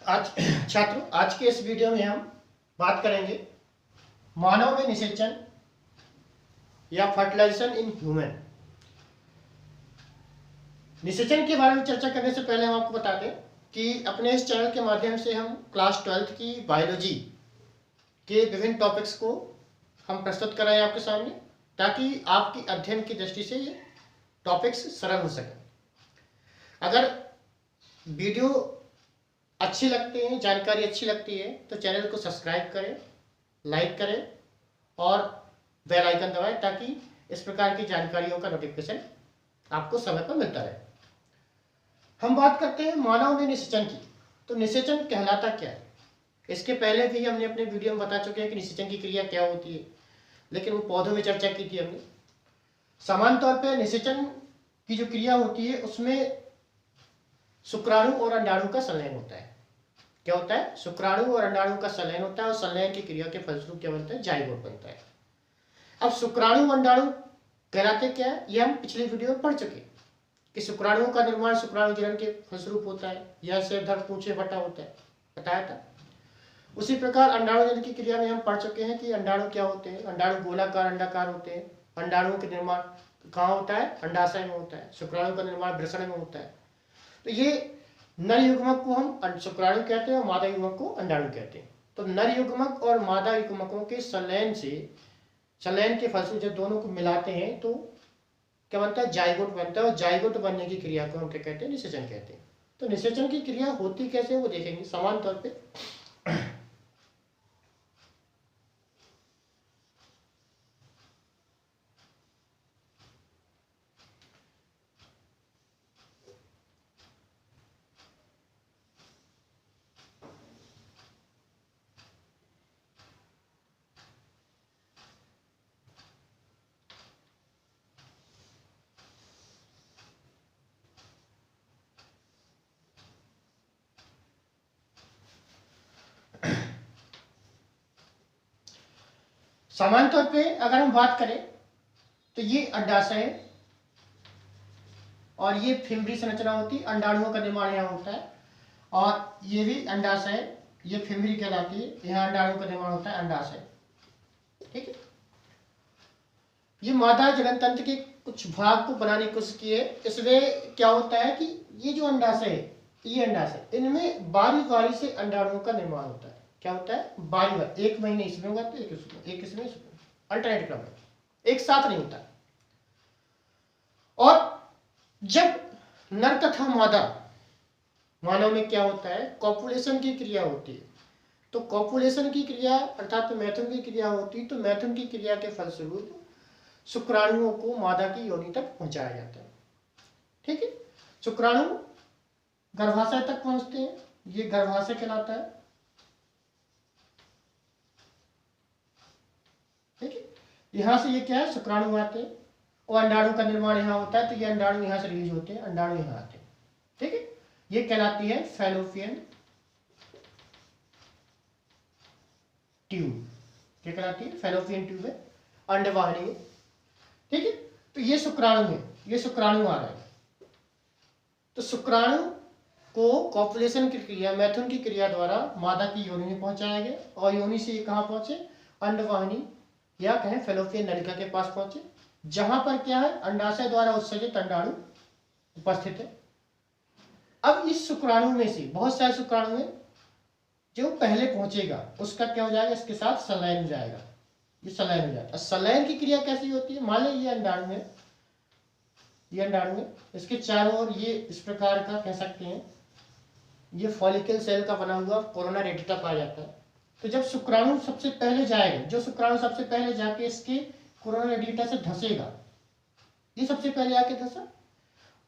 आज छात्रों, आज के इस वीडियो में हम बात करेंगे मानव में निषेचन या फर्टिलाइजेशन इन ह्यूमन। निषेचन के बारे में चर्चा करने से पहले हम आपको बता दें कि अपने इस चैनल के माध्यम से हम क्लास 12th की बायोलॉजी के विभिन्न टॉपिक्स को हम प्रस्तुत कर रहे हैं आपके सामने, ताकि आपकी अध्ययन की दृष्टि से ये टॉपिक्स सरल हो सकें। अगर वीडियो अच्छी लगती है, जानकारी अच्छी लगती है, तो चैनल को सब्सक्राइब करें, लाइक करें और बेल आइकन दबाएं, ताकि इस प्रकार की जानकारियों का नोटिफिकेशन आपको समय पर मिलता रहे। हम बात करते हैं मानव में निषेचन की। तो निषेचन कहलाता क्या है? इसके पहले भी हमने अपने वीडियो में बता चुके हैं कि निषेचन की क्रिया क्या होती है, लेकिन वो पौधों में चर्चा की थी हमने। सामान्य तौर पर निषेचन की जो क्रिया होती है उसमें शुक्राणु और अंडाणु का संलयन होता है। क्या होता है? शुक्राणु और अंडाणु का संलयन होता है और संलयन की क्रिया के फलस्वरूप क्या बनता है? जाइगोट बनता है। अब शुक्राणु अंडाणु कहलाते क्या है, ये हम पिछले वीडियो में पढ़ चुके कि शुक्राणुओं का निर्माण शुक्राणु जनन के फलस्वरूप होता है, यह सिर धड़ पूंछे फटा होता है, बताया था। उसी प्रकार अंडाणु जनन की क्रिया में हम पढ़ चुके हैं कि अंडाणु क्या होते हैं। अंडाणु गोलाकार अंडाकार होते हैं। अंडाणुओं के निर्माण कहाँ होता है? अंडाशय में होता है। शुक्राणु का निर्माण वृषण में होता है। तो ये नर युग्मक को हम शुक्राणु कहते हैं और मादा युग्मक को अंडाणु कहते हैं। तो नर युग्मक और मादा युग्मकों के संलयन के फलस्वरूप जब दोनों को मिलाते हैं तो क्या बनता है? जाइगोट बनता है। और जाइगोट बनने की क्रिया को हम क्या कहते हैं? निषेचन कहते हैं। तो निषेचन की क्रिया होती कैसे वो देखेंगे समान तौर पे। सामान्य तौर पे अगर हम बात करें तो ये अंडाशय है और ये फिम्बरी संरचना होती है। अंडाणुओं का निर्माण यहाँ होता है और ये भी अंडाशय, ये फिम्बरी कहलाती है। यहाँ अंडाणु का निर्माण होता है, अंडाशय। ठीक है। ये मादा जनन तंत्र के कुछ भाग को बनाने की कोशिश की है। इसमें क्या होता है कि ये जो अंडाशय है, ये अंडाशय, इनमें बारी बारी से अंडाणुओं का निर्माण होता है। क्या होता है? बारी बारी, एक महीने इसमें होगा तो एक इसमें अल्टरनेट क्रम में, एक साथ नहीं होता। और जब नर तथा मादा मानव में क्या होता है? कॉपुलेशन की क्रिया होती है। तो कॉपुलेशन की क्रिया अर्थात मैथुन की क्रिया होती है। तो मैथुन की क्रिया के फलस्वरूप शुक्राणुओं को मादा की योनि तक पहुंचाया जाता है। ठीक है। शुक्राणु गर्भाशय तक पहुंचते हैं, ये गर्भाशय कहलाता है। ठीक है। यहां से ये क्या है? शुक्राणु आते हैं और अंडाणु का निर्माण यहाँ होता है। तो ये अंडाणु यहाँ से रिलीज होते हैं, अंडाणु यहाँ आते हैं। ठीक है। ये कहलाती है फैलोपियन ट्यूब। क्या कहलाती है? फैलोपियन ट्यूब है, अंडवाहिनी है। ठीक है। तो ये शुक्राणु है, ये शुक्राणु आ रहा है। तो शुक्राणु को कॉपुलेशन की क्रिया, मैथुन की क्रिया द्वारा मादा की योनि में पहुंचाया गया और योनि से ये कहाँ पहुंचे? अंडवाहिनी या कहें फैलोपियन नलिका के पास पहुंचे, जहां पर क्या है? अंडाशय द्वारा उत्सर्जित अंडाणु उपस्थित है। अब इस शुक्राणु में से बहुत सारे शुक्राणु में जो पहले पहुंचेगा उसका क्या हो जाएगा? इसके साथ संलयन हो जाएगा। ये संलयन हो जाएगा। संलयन की क्रिया कैसी होती है? मान लीजिए ये अंडाणु है, ये अंडाणु है, इसके चारों ओर ये इस प्रकार का कह सकते हैं, ये फॉलिकल सेल का बना हुआ कोरोना रेडिटा पाया जाता है। तो जब शुक्राणु सबसे पहले जाएगा, जो शुक्राणु सबसे पहले जाके इसके कोरोना रेडिटा से धसेगा, ये सबसे पहले आके धसा।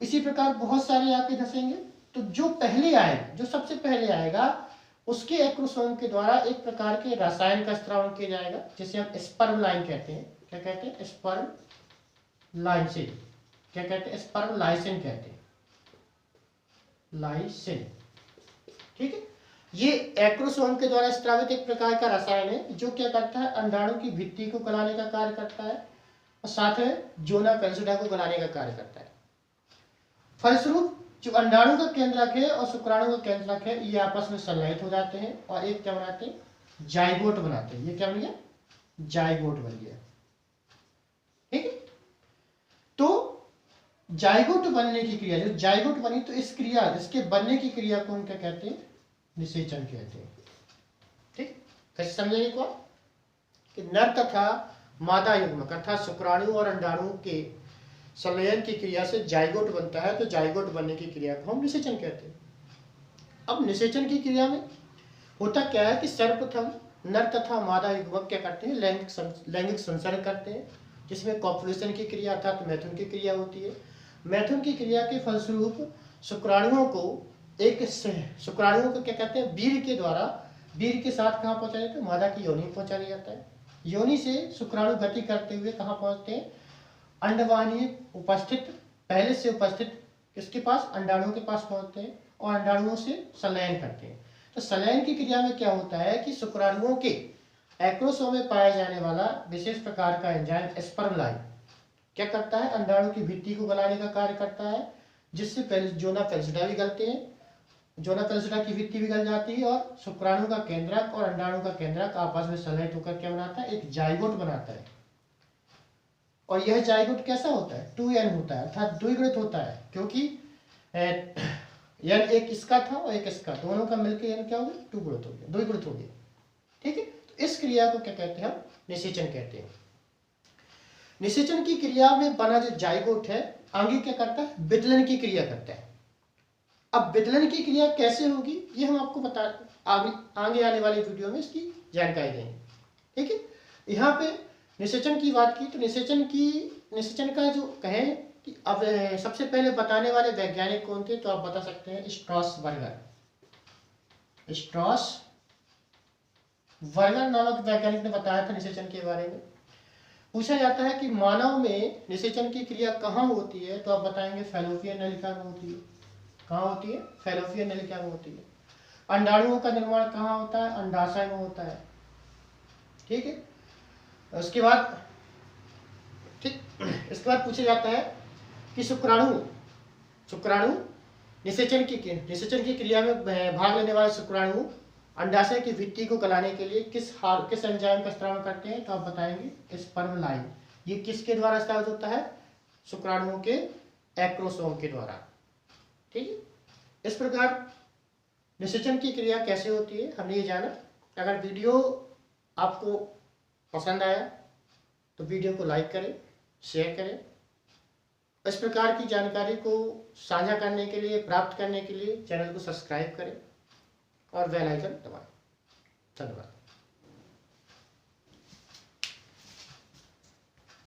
इसी प्रकार बहुत सारे आके धसेंगे। तो जो पहले आएगा, जो सबसे पहले आएगा, उसके एक्रोसोम के द्वारा एक प्रकार के रसायन का स्त्राव किया जाएगा, जिसे हम स्पर्म लाइन कहते हैं। क्या कहते हैं? Sperm lysine. क्या कहते हैं? स्पर्म लाइसिन कहते हैं, लाइसिन। ठीक है। ये एक्रोसोम के द्वारा स्त्रावित एक प्रकार का रसायन है जो क्या करता है? अंडाणु की भित्ति को गलाने का कार्य करता है और साथ में जोना पेल्सिडा को गलाने का कार्य करता है। फलस्वरूप जो अंडाणु का केंद्रक है और शुक्राणु का केंद्रक है ये आपस में संलयित हो जाते हैं और एक क्या बनाते हैं, जाइगोट बनाते हैं। ये क्या बन गया, जाइगोट बन गया। ठीक है, तो जाइगोट बनने की क्रिया, जो जाइगोट बनी तो इस क्रिया, इसके बनने की क्रिया को हम क्या कहते हैं, निषेचन कहते हैं। ठीक, कैसे समझेंगे को कि नर तथा मादा युग्मक अर्थात शुक्राणु और अंडाणु के संलयन की क्रिया से जाइगोट बनता है, तो जाइगोट बनने की क्रिया को हम निषेचन कहते हैं। अब निषेचन की क्रिया में होता क्या है कि सर्वप्रथम नर तथा मादा युग्मक क्या करते हैं, लैंगिक संसर्ग करते हैं, जिसमें कॉपुलेशन की क्रिया अर्थात मैथुन की क्रिया होती है। मैथुन की क्रिया के फलस्वरूप शुक्राणुओं को शुक्राणुओं को क्या कहते हैं, वीर्य के द्वारा, वीर्य के साथ कहाँ पहुंचाया जाता है, मादा की योनि पहुंचा दिया जाता है। योनि से शुक्राणु गति करते हुए कहाँ पहुंचते हैं, अंडवाहिनी उपस्थित, पहले से उपस्थित किसके पास, अंडाणुओं के पास पहुंचते हैं और अंडाणुओं से संलयन करते हैं। तो संलयन की क्रिया में क्या होता है कि शुक्राणुओं के एक्रोसोम में पाया जाने वाला विशेष प्रकार का एंजाइम स्पर्म लाइन क्या करता है, अंडाणु की भित्ति को गलाने का कार्य करता है, जिससे जोना पेल्सिडा भी गलते हैं, जोना पेल्सिडा की भित्ति भी गल जाती है और शुक्राणु का केंद्रक और अंडाणु का केंद्रक आपस में संलयित होकर क्या बनाता है, एक जाइगोट बनाता है। और यह जाइगोट कैसा होता है, 2n होता है अर्थात द्विगुणित होता है, क्योंकि n एक इसका था और एक इसका, दोनों का मिलकर n क्या हो गया, 2 गुणित हो गया, द्विगुणित हो गया। ठीक है, तो इस क्रिया को क्या कहते हैं, हम निषेचन कहते हैं। निषेचन की क्रिया में बना जो जाइगोट है आगे क्या करता है, विदलन की क्रिया करता है। अब विदलन की क्रिया कैसे होगी ये हम आपको बता आगे आने वाली वीडियो में इसकी जानकारी देंगे। ठीक है, यहाँ पे निषेचन की बात की तो निषेचन का जो कहें कि अब सबसे पहले बताने वाले वैज्ञानिक कौन थे, तो आप बता सकते हैं स्ट्रॉसबर्गर नामक वैज्ञानिक ने बताया था निषेचन के बारे में। पूछा जाता है कि मानव में निषेचन की क्रिया कहाँ होती है, तो आप बताएंगे फैलोपियन नलिका में होती है। कहाँ होती है, फैलोपियन नलिका में होती है। अंडाणुओं का निर्माण कहाँ होता है, अंडाशय में होता है। ठीक है, उसके बाद पूछा जाता है कि शुक्राणु निषेचन की क्रिया में भाग लेने वाले शुक्राणु अंडाशय की भित्ति को गलाने के लिए किस एंजाइम का इस्तेमाल करते हैं, तो आप बताएंगे स्पर्म लाइन। ये किसके द्वारा स्थापित होता है, शुक्राणुओं के एक्रोसोम के द्वारा। ठीक है, इस प्रकार निषेचन की क्रिया कैसे होती है हमने ये जाना। अगर वीडियो आपको पसंद आया तो वीडियो को लाइक करें, शेयर करें। इस प्रकार की जानकारी को साझा करने के लिए, प्राप्त करने के लिए चैनल को सब्सक्राइब करें और बेल आइकन दबाएं। धन्यवाद।